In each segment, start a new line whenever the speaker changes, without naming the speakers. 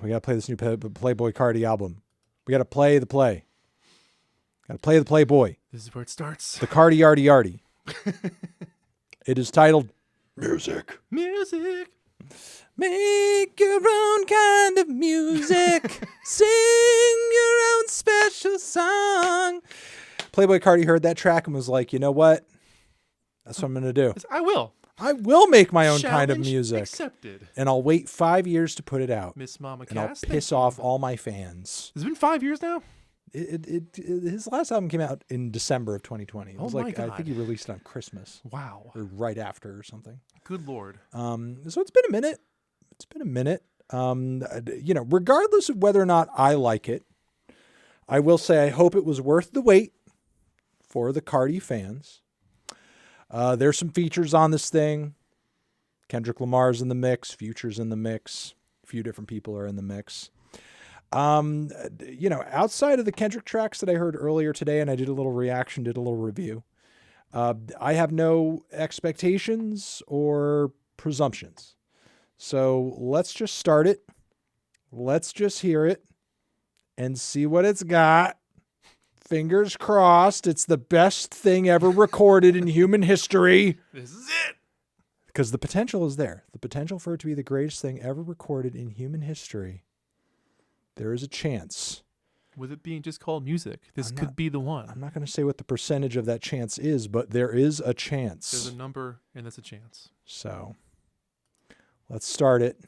We got to play this new Playboi Carti album. We got to play the play. Got to play the Playboy.
This is where it starts.
The Carti Yardy Yardy. It is titled Music.
Music.
Make your own kind of music. Sing your own special song. Playboi Carti heard that track and was like, you know what? That's what I'm going to do.
I will.
I will make my own kind of music.
Accepted.
And I'll wait 5 years to put it out.
Miss Mama
And I'll
Cass,
piss off all my fans.
It's been 5 years now?
His last album came out in December of 2020. It was
my
like,
God.
I think he released it on Christmas.
Wow.
Or right after or something.
Good Lord.
So it's been a minute. It's been a minute. Regardless of whether or not I like it, I will say I hope it was worth the wait for the Carti fans. There's some features on this thing. Kendrick Lamar's in the mix. Future's in the mix. A few different people are in the mix. Outside of the Kendrick tracks that I heard earlier today, and I did a little reaction, did a little review, I have no expectations or presumptions. So let's just start it. Let's just hear it and see what it's got. Fingers crossed. It's the best thing ever recorded in human history.
This is it.
Because the potential is there. The potential for it to be the greatest thing ever recorded in human history. There is a chance.
With it being just called music, this could be the one.
I'm not going to say what the percentage of that chance is, but there is a chance.
There's a number, and that's a chance.
So let's start it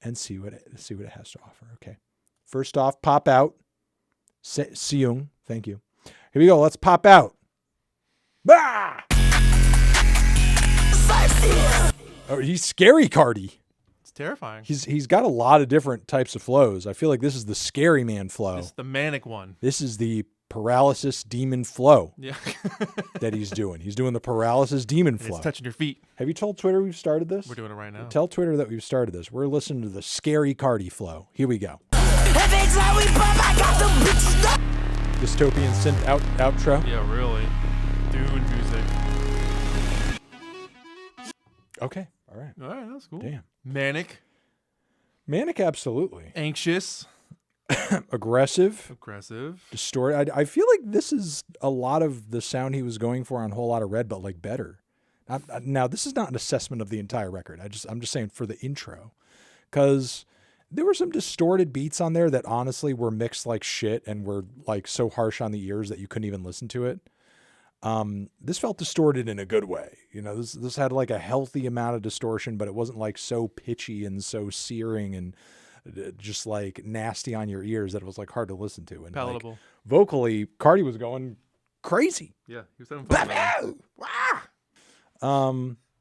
and see what it has to offer. Okay. First off, pop out. Seung. Thank you. Here we go. Let's pop out. Bah! Oh, he's scary, Carti.
It's terrifying.
He's got a lot of different types of flows. I feel like this is the scary man flow.
It's the manic one.
This is the paralysis demon flow.
Yeah.
that he's doing. He's doing the paralysis demon flow.
It's touching your feet.
Have you told Twitter we've started this?
We're doing it right now.
Tell Twitter that we've started this. We're listening to the scary Carti flow. Here we go. Dystopian synth outro.
Yeah, really. Dune music.
Okay. All right.
All right, that's cool.
Damn.
Manic.
Manic, absolutely.
Anxious.
Aggressive.
Distorted.
I feel like this is a lot of the sound he was going for on Whole Lotta Red, but like better. Now, this is not an assessment of the entire record. I'm just saying for the intro, because there were some distorted beats on there that honestly were mixed like shit and were like so harsh on the ears that you couldn't even listen to it. This felt distorted in a good way. This had like a healthy amount of distortion, but it wasn't like so pitchy and so searing and just like nasty on your ears that it was like hard to listen to. And
palatable.
Like, vocally, Carti was going crazy.
Yeah, he was having fun.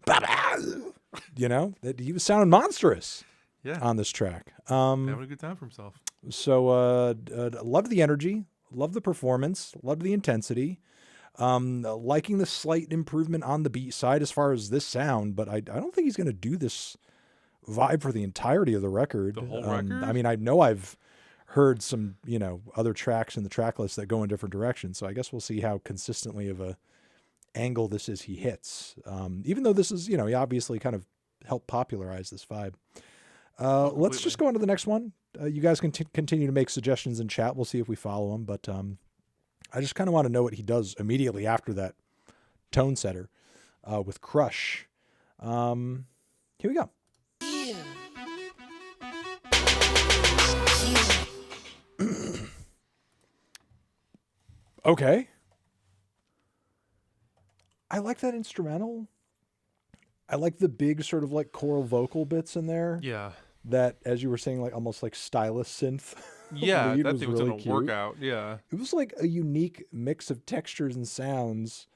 That he was sounding monstrous.
Yeah.
On this track.
Having a good time for himself.
So loved the energy, loved the performance, loved the intensity. Liking the slight improvement on the beat side as far as this sound, but I don't think he's going to do this vibe for the entirety of the record.
The whole record?
I mean, I know I've heard some, other tracks in the track list that go in different directions. So I guess we'll see how consistently of a angle this is he hits. Even though this is, he obviously kind of helped popularize this vibe. Let's just go on to the next one. You guys can continue to make suggestions in chat. We'll see if we follow them, but I just kind of want to know what he does immediately after that tone setter with Crush. Here we go. Okay. I like that instrumental. I like the big sort of like choral vocal bits in there.
Yeah.
That, as you were saying, like almost like stylus synth.
Yeah, that thing was
really
in a
cute.
workout. Yeah.
It was like a unique mix of textures and sounds,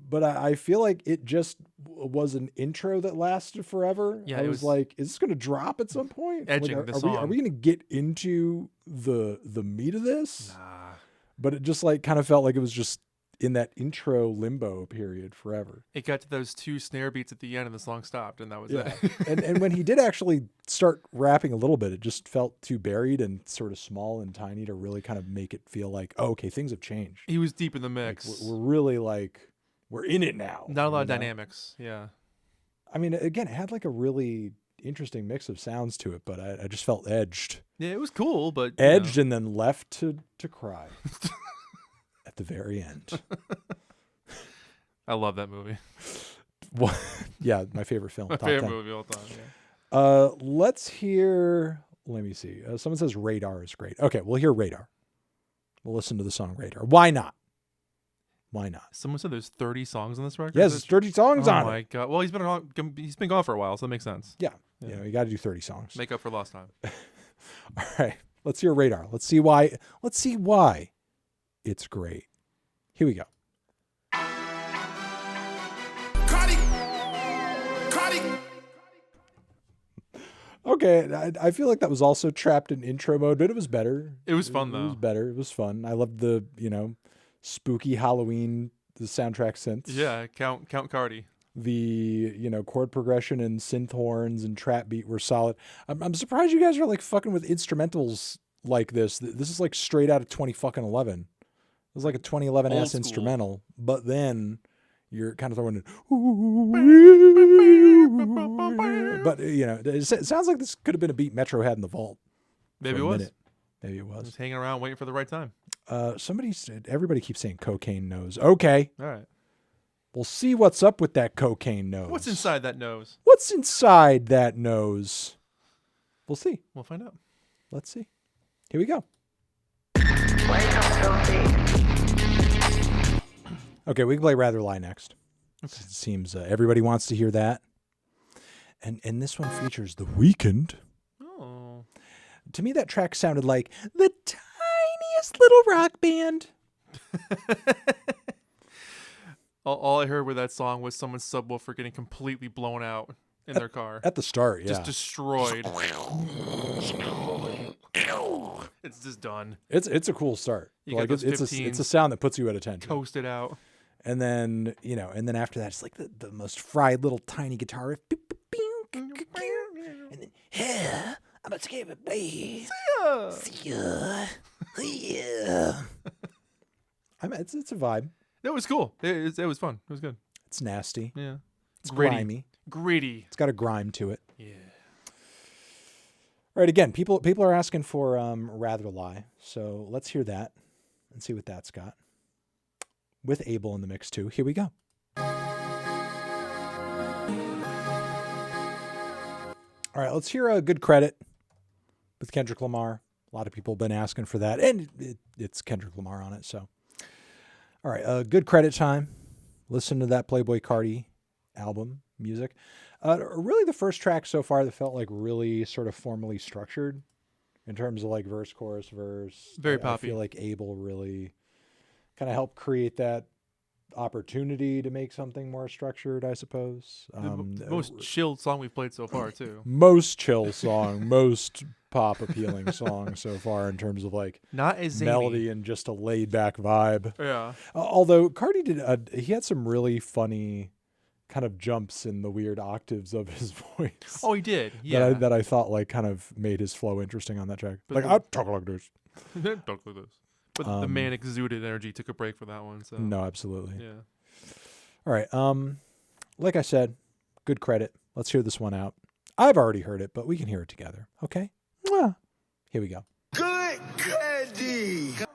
but I feel like it just was an intro that lasted forever.
Yeah,
I was like, is this going to drop at some point?
Edging
like,
the
are
song.
we going to get into the meat of this?
Nah.
But it just like kind of felt like it was just in that intro limbo period forever.
It got to those two snare beats at the end and the song stopped, and that was
Yeah.
it.
and when he did actually start rapping a little bit, it just felt too buried and sort of small and tiny to really kind of make it feel like, oh, okay, things have changed.
He was deep in the
Like,
mix.
we're really like, we're in it now.
Not a lot of dynamics. Yeah.
I mean, again, it had like a really interesting mix of sounds to it, but I just felt edged.
Yeah, it was cool, but
Edged and then left to cry at the very end.
I love that movie.
What? Yeah, my favorite film.
My
top
favorite
10.
movie of all time. Yeah.
Let's hear. Let me see. Someone says Radar is great. Okay, we'll hear Radar. We'll listen to the song Radar. Why not? Why not?
Someone said there's 30 songs on this record.
Yes, it's 30 songs on
Oh my
it.
god! Well, he's been gone for a while, so that makes sense.
Yeah.
Yeah.
You know, you got to do 30 songs.
Make up for lost time.
All right. Let's hear Radar. Let's see why. Let's see why it's great. Here we go. Okay, I feel like that was also trapped in intro mode, but it was better.
It was fun though.
It was better. It was fun. I loved the, spooky Halloween, the soundtrack synths.
Yeah, Count Carti.
The, chord progression and synth horns and trap beat were solid. I'm surprised you guys are like fucking with instrumentals like this. This is like straight out of 2011. It was like a 2011
Old
ass
school.
instrumental, but then you're kind of throwing in, but it sounds like this could have been a beat Metro had in the vault.
Maybe
for
it
a
was.
minute. Maybe it was.
Just hanging around waiting for the right time.
Somebody said, everybody keeps saying cocaine nose. Okay.
All right.
We'll see what's up with that cocaine nose.
What's inside that nose?
What's inside that nose? We'll see.
We'll find out.
Let's see. Here we go. Okay, we can play Rather Lie next. It seems everybody wants to hear that. And this one features The Weeknd.
Oh.
To me, that track sounded like the tiniest little rock band.
All I heard with that song was someone's subwoofer getting completely blown out in their car.
At the start, yeah.
Just destroyed. It's just done.
It's a cool start.
You got those
it's
15s.
a sound that puts you at attention.
Coasted out.
And then, after that, it's like the most fried little tiny guitar riff. And then, yeah, I'm about to give it, babe. Yeah. It's a vibe.
It was cool. It was fun. It was good.
It's nasty.
Yeah.
It's
Gritty.
grimy.
Gritty.
It's got a grime to it.
Yeah.
All right, again, people are asking for Rather Lie. So let's hear that and see what that's got. With Abel in the mix too. Here we go. All right, let's hear a Good Credit with Kendrick Lamar. A lot of people have been asking for that, and it's Kendrick Lamar on it. So, all right, Good Credit time. Listen to that Playboi Carti album music. Really, the first track so far that felt like really sort of formally structured in terms of like verse, chorus, verse.
Very
I
poppy.
feel like Abel really kind of helped create that opportunity to make something more structured, I suppose.
The most chilled song we've played so far, too.
Most chill song, most pop appealing song so far in terms of like
Not as zany.
melody and just a laid back vibe.
Yeah.
Although Cardi he had some really funny kind of jumps in the weird octaves of his voice.
Oh, he did. Yeah.
That I thought like kind of made his flow interesting on that track.
But
Like
the-
I talk like this.
Talk like this. But the man exuded energy took a break for that one. So
No, absolutely.
yeah.
All right. Like I said, Good Credit. Let's hear this one out. I've already heard it, but we can hear it together. Okay? Mwah. Here we go.
Good Credit.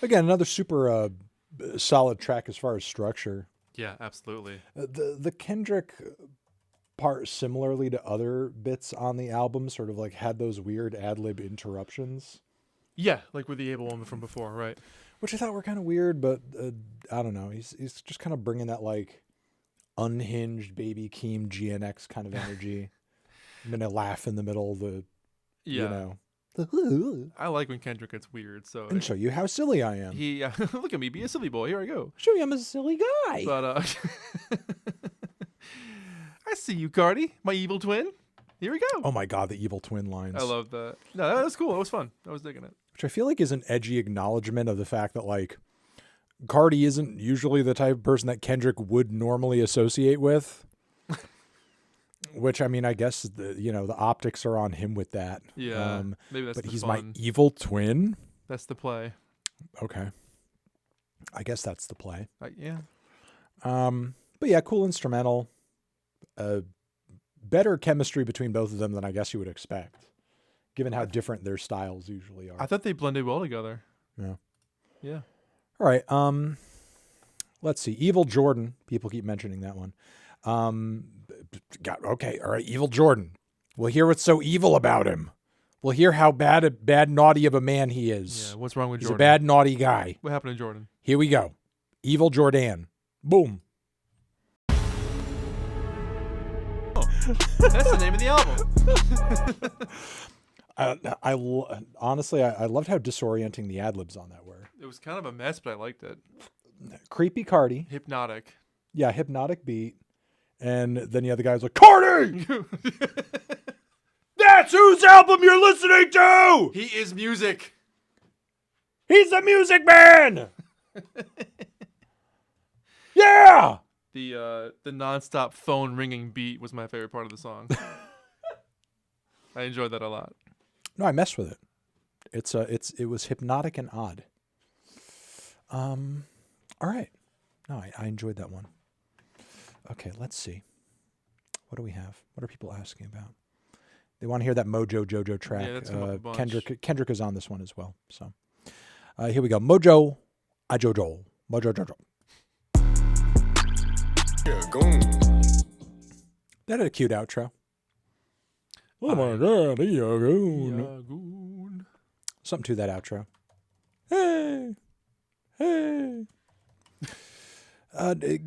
Again, another super solid track as far as structure.
Yeah, absolutely.
The Kendrick part, similarly to other bits on the album, sort of like had those weird ad-lib interruptions,
Yeah, like with the Abel one from before, right?
which I thought were kind of weird, but I don't know. He's just kind of bringing that like unhinged Baby Keem GNX kind of energy. I'm gonna laugh in the middle of the,
Yeah.
the
I like when Kendrick gets weird. So
and show you how silly I am.
he look at me, be a silly boy. Here I go.
Show you I'm a silly guy.
But I see you, Cardi, my evil twin. Here we go.
Oh my God, the evil twin lines.
I love that. No, that was cool. It was fun. I was digging it.
Which I feel like is an edgy acknowledgement of the fact that like Cardi isn't usually the type of person that Kendrick would normally associate with. Which I mean, I guess the optics are on him with that.
Yeah, maybe that's
but
the
he's
fun.
my evil twin.
That's the play.
Okay, I guess that's the play.
Yeah.
But yeah, cool instrumental. better chemistry between both of them than I guess you would expect, given how different their styles usually are.
I thought they blended well together.
Yeah.
Yeah.
All right. Let's see. Evil Jordan. People keep mentioning that one. Okay. All right. Evil Jordan. We'll hear what's so evil about him. We'll hear how bad, naughty of a man he is.
Yeah. What's wrong with
He's
Jordan?
a bad, naughty guy.
What happened to Jordan?
Here we go. Evil Jordan. Boom.
That's the name of the album.
Honestly, I loved how disorienting the ad-libs on that were.
It was kind of a mess, but I liked it.
Creepy Carti.
Hypnotic.
Yeah, hypnotic beat. And then the other guy's like, Carti! That's whose album you're listening to!
He is music.
He's a music man! Yeah!
The nonstop phone ringing beat was my favorite part of the song. I enjoyed that a lot.
No, I messed with it. It was hypnotic and odd. All right. No, I enjoyed that one. Okay, let's see. What do we have? What are people asking about? They want to hear that Mojo Jojo track.
Yeah, that's come up a bunch.
Kendrick is on this one as well. So here we go. Mojo Jojo. Mojo Jojo.
Yeah, goon.
That had a cute outro. Oh my God, goon.
Goon.
Something to that outro. Hey.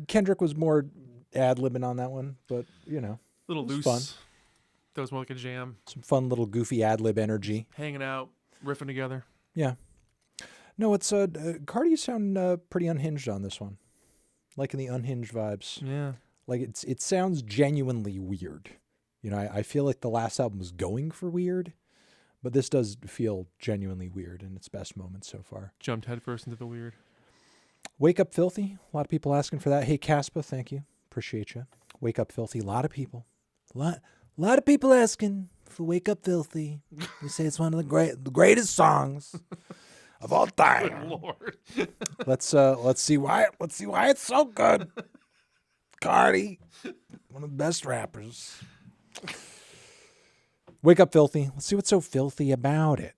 Kendrick was more ad-libbing on that one, but,
Little
it was
loose.
fun.
That was more like a jam.
Some fun little goofy ad-lib energy.
Hanging out, riffing together.
Yeah. No, it's Carti sound pretty unhinged on this one. Like in the unhinged vibes.
Yeah.
Like it sounds genuinely weird. I feel like the last album was going for weird, but this does feel genuinely weird in its best moments so far.
Jumped headfirst into the weird.
Wake Up Filthy. A lot of people asking for that. Hey, Caspa, thank you. Appreciate you. Wake Up Filthy. A lot of people. A lot of people asking for Wake Up Filthy. They say it's one of the greatest songs of all time.
Good Lord.
Let's see why it's so good. Carti, one of the best rappers. Wake Up Filthy. Let's see what's so filthy about it.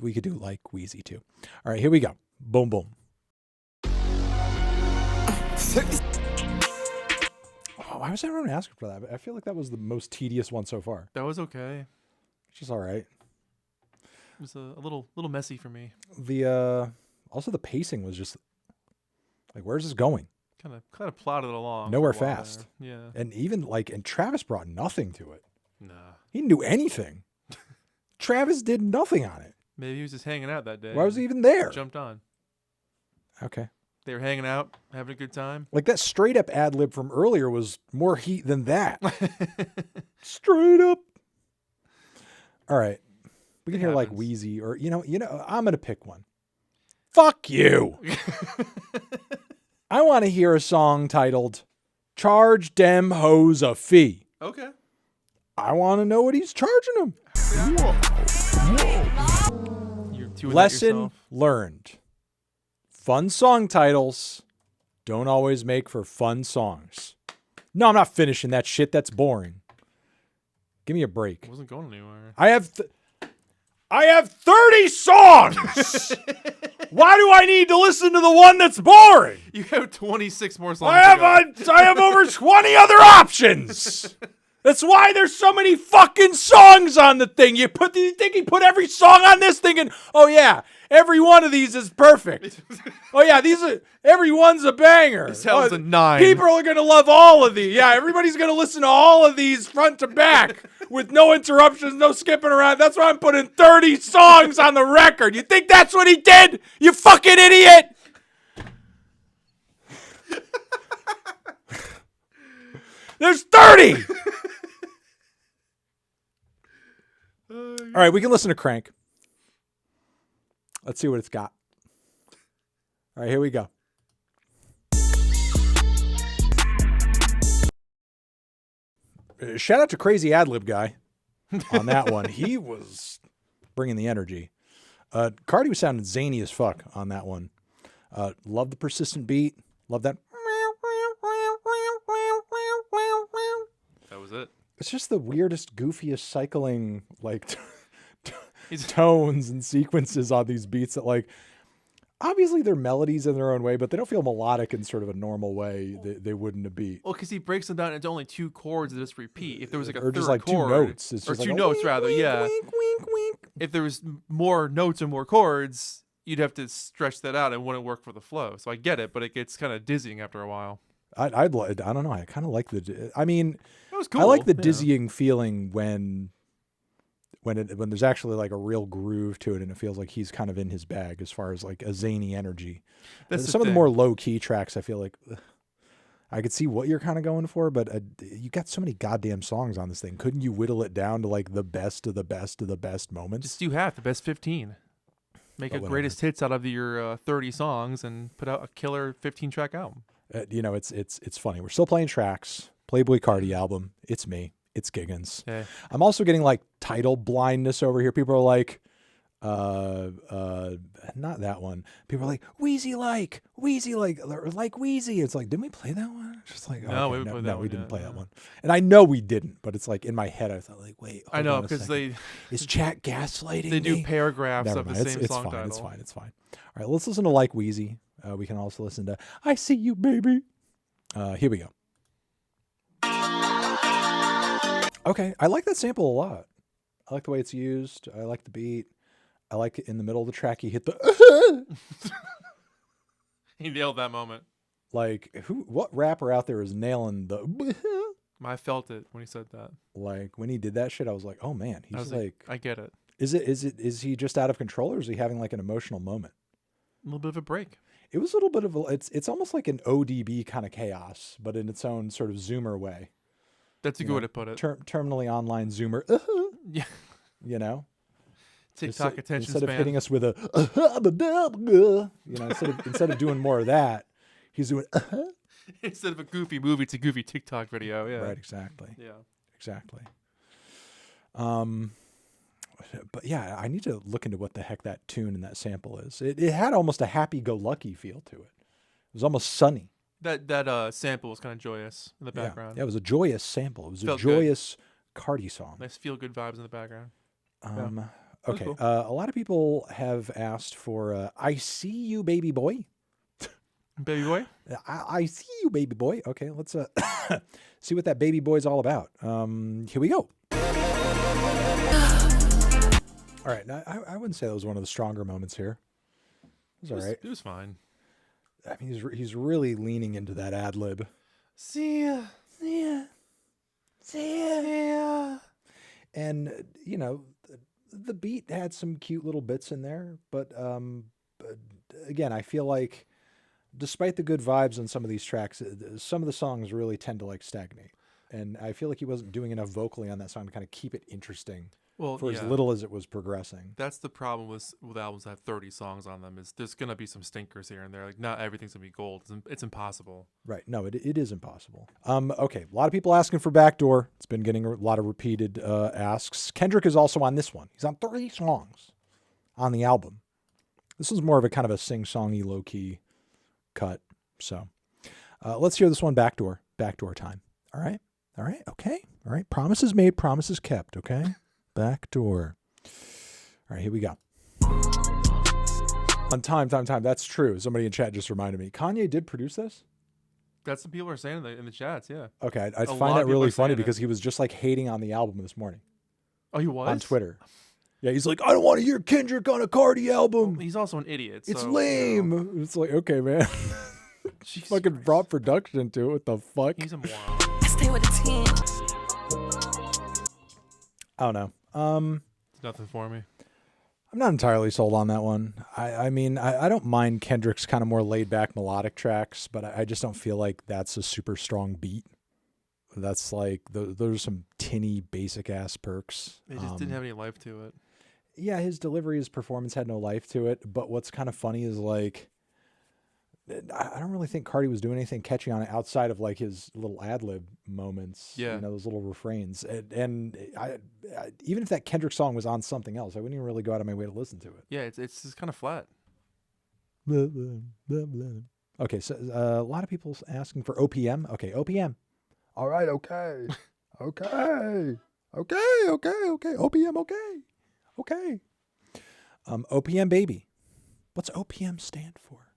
We could do like Wheezy too. All right, here we go. Boom, boom. Oh, why was everyone asking for that? I feel like that was the most tedious one so far.
That was okay.
It's just all right.
It was a little messy for me.
Also the pacing was just like, where's this going?
Kind of plodded along.
Nowhere
for a while
fast.
there. Yeah.
And even and Travis brought nothing to it.
Nah.
He didn't do anything. Travis did nothing on it.
Maybe he was just hanging out that day.
Why was he even there?
Jumped on.
Okay.
They were hanging out, having a good time.
Like that straight up ad lib from earlier was more heat than that. Straight up. All right. We can hear like Wheezy or, I'm going to pick one. Fuck you. I want to hear a song titled Charge Dem Hoes a Fee.
Okay.
I want to know what he's charging them.
You're doing that
Lesson
yourself.
learned. Fun song titles don't always make for fun songs. No, I'm not finishing that shit. That's boring. Give me a break.
It wasn't going anywhere.
I have 30 songs. Why do I need to listen to the one that's boring?
You have 26 more songs.
I have over 20 other options. That's why there's so many fucking songs on the thing. You think he put every song on this thinking, oh yeah, every one of these is perfect. Oh yeah, every one's a banger.
This album's a 9.
People are gonna love all of these. Yeah, everybody's gonna listen to all of these front to back with no interruptions, no skipping around. That's why I'm putting 30 songs on the record. You think that's what he did? You fucking idiot! There's 30! All right, we can listen to Crank. Let's see what it's got. All right, here we go. Shout out to Crazy Adlib guy on that one. He was bringing the energy. Carti was sounding zany as fuck on that one. Love the persistent beat. Love that.
That was it.
It's just the weirdest, goofiest cycling like
He's
tones and sequences on these beats that like obviously they're melodies in their own way, but they don't feel melodic in sort of a normal way they would in a beat.
well, because he breaks them down into only 2 chords that just repeat. If there was like a
Or
third
just like
chord,
2 notes. It's
or
just
2
like
notes
wink,
rather,
wink,
yeah.
Wink, wink, wink.
If there was more notes or more chords, you'd have to stretch that out and it wouldn't work for the flow. So I get it, but it gets kind of dizzying after a while.
I don't know. I kind of like I mean,
That was cool.
I like the
yeah.
dizzying feeling when there's actually like a real groove to it and it feels like he's kind of in his bag as far as like a zany energy.
That's
Some of the
thing.
more low key tracks, I feel like I could see what you're kind of going for, but you got so many goddamn songs on this thing. Couldn't you whittle it down to like the best of the best of the best moments?
Just do half, the best 15. Make
But
a
whatever.
greatest hits out of your 30 songs and put out a killer 15-track album.
It's funny. We're still playing tracks. Playboi Carti album. It's me. It's Giggens.
Yeah.
I'm also getting like title blindness over here. People are like, not that one. People are like, Wheezy like, or like Wheezy. It's like, didn't we play that one? It's just like,
No,
okay,
we didn't play that
we
one
didn't
yet,
play
yeah.
that one. And I know we didn't, but it's like in my head, I thought like, wait,
I
hold
know,
on a
because
second. Is chat gaslighting
they do
me?
paragraphs
Never
of the
mind.
same
It's
song
fine.
title.
It's fine. All right, let's listen to Like Wheezy. We can also listen to I See You, Baby. Here we go. Okay, I like that sample a lot. I like the way it's used. I like the beat. I like it in the middle of the track. He hit the
He nailed that moment.
like what rapper out there is nailing the
I felt it when he said that.
like when he did that shit. I was like, oh man,
I
he's
was
like,
I get it.
is he just out of control or is he having like an emotional moment?
A little bit of a break.
It was a little bit of it's almost like an ODB kind of chaos, but in its own sort of Zoomer way.
That's a
You
good
know,
way to put it.
Terminally online Zoomer.
Yeah.
You know,
TikTok attention
instead
span.
of hitting us with a, instead of doing more of that, he's doing
Instead of a goofy movie, it's a goofy TikTok video. Yeah.
right. Exactly.
Yeah.
Exactly. But yeah, I need to look into what the heck that tune and that sample is. It had almost a happy-go-lucky feel to it. It was almost sunny.
That sample was kind of joyous in the
Yeah.
background.
Yeah, it was a joyous sample. It was
Felt
a
good.
joyous Carti song.
Nice feel good vibes in the background.
Okay.
cool.
A lot of people have asked for I See You, Baby Boy.
Baby boy.
I see you, baby boy. Okay, let's see what that baby boy's all about. Here we go. All right, now, I wouldn't say that was one of the stronger moments here. It was all right.
It was fine.
I mean, he's really leaning into that ad lib.
See ya.
See ya. And you know, the beat had some cute little bits in there, but again, I feel like despite the good vibes on some of these tracks, some of the songs really tend to like stagnate. And I feel like he wasn't doing enough vocally on that song to kind of keep it interesting
Well,
for
yeah.
as little as it was progressing.
That's the problem with albums that have 30 songs on them is there's gonna be some stinkers here and there. Like not everything's gonna be gold. It's impossible.
Right. No, it is impossible. Okay. A lot of people asking for Backdoor. It's been getting a lot of repeated asks. Kendrick is also on this one. He's on 3 songs on the album. This is more of a kind of a sing-songy, low-key cut. So let's hear this one, Backdoor. Backdoor time. All right. All right. Okay. All right. Promises made, promises kept. Okay. Backdoor. All right. Here we go. On time. That's true. Somebody in chat just reminded me. Kanye did produce this?
That's what people are saying in the chats. Yeah.
Okay. I
lot
find
of
that
people
really
are
funny
saying it.
because he was just like hating on the album this morning
Oh, he was
on Twitter. Yeah. He's like, I don't want to hear Kendrick on a Carti album.
He's also an idiot.
It's
so,
lame.
you know,
It's like, okay, man.
Jesus
Fucking
Christ.
brought production to it. What the fuck?
He's a moron.
I stay with a 10.
I don't know.
It's nothing for me.
I'm not entirely sold on that one. I mean, I don't mind Kendrick's kind of more laid back melodic tracks, but I just don't feel like that's a super strong beat. That's like, those are some tinny, basic ass perks.
It just didn't have any life to it.
Yeah, his delivery, his performance had no life to it. But what's kind of funny is like, I don't really think Carti was doing anything catchy on it outside of like his little ad lib moments.
Yeah.
You know, those little refrains. And I even if that Kendrick song was on something else, I wouldn't even really go out of my way to listen to it.
Yeah, it's just kind of flat.
Blah, blah, blah, blah. Okay, so a lot of people asking for OPM. Okay, OPM. All right, okay. Okay. OPM, okay. OPM baby. What's OPM stand for?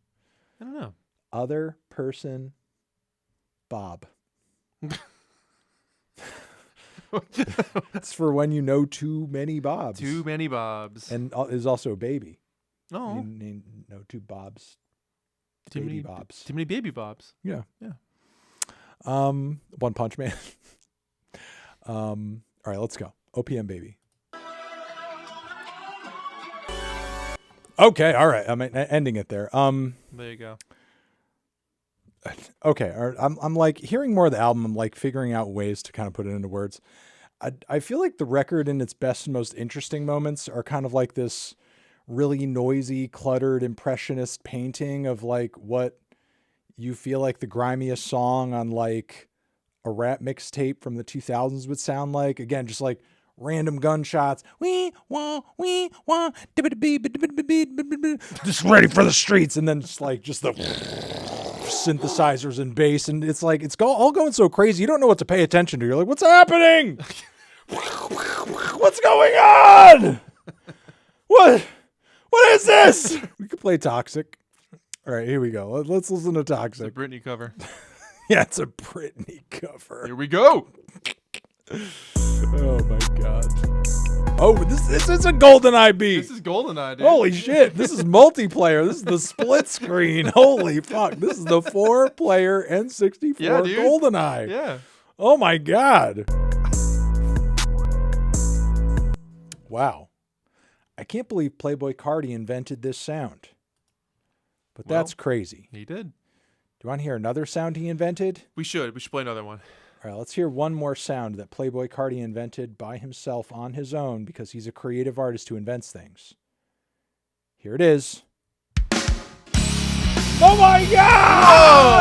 I don't know.
Other person Bob. It's for when you know too many Bobs.
Too many Bobs.
And is also a baby.
Oh.
You know two Bobs.
Too
Baby
many
Bobs.
Too many baby Bobs.
Yeah.
Yeah.
One Punch Man. All right, let's go. OPM baby. Okay, all right. I'm ending it there.
There you go.
Okay, all right, I'm like hearing more of the album. I'm like figuring out ways to kind of put it into words. I feel like the record in its best and most interesting moments are kind of like this really noisy, cluttered, impressionist painting of like what you feel like the grimiest song on like a rap mixtape from the 2000s would sound like. Again, just like random gunshots. Just ready for the streets. And then just the synthesizers and bass. And it's like, it's all going so crazy. You don't know what to pay attention to. You're like, what's happening? What's going on? What is this? We could play Toxic. All right, here we go. Let's listen to
It's a
Toxic.
Britney cover.
Yeah, it's a Britney cover.
Here we go.
Oh my god. Oh, this is a GoldenEye beat.
This is GoldenEye, dude.
Holy shit. This is multiplayer. This is the split screen. Holy fuck. This is the 4-player N64
Yeah, dude.
GoldenEye.
Yeah.
Oh my god. Wow. I can't believe Playboi Carti invented this sound. But
Well,
that's crazy.
He did.
Do you want to hear another sound he invented?
We should play another one.
All right, let's hear one more sound that Playboi Carti invented by himself on his own because he's a creative artist who invents things. Here it is. Oh my God!
Oh!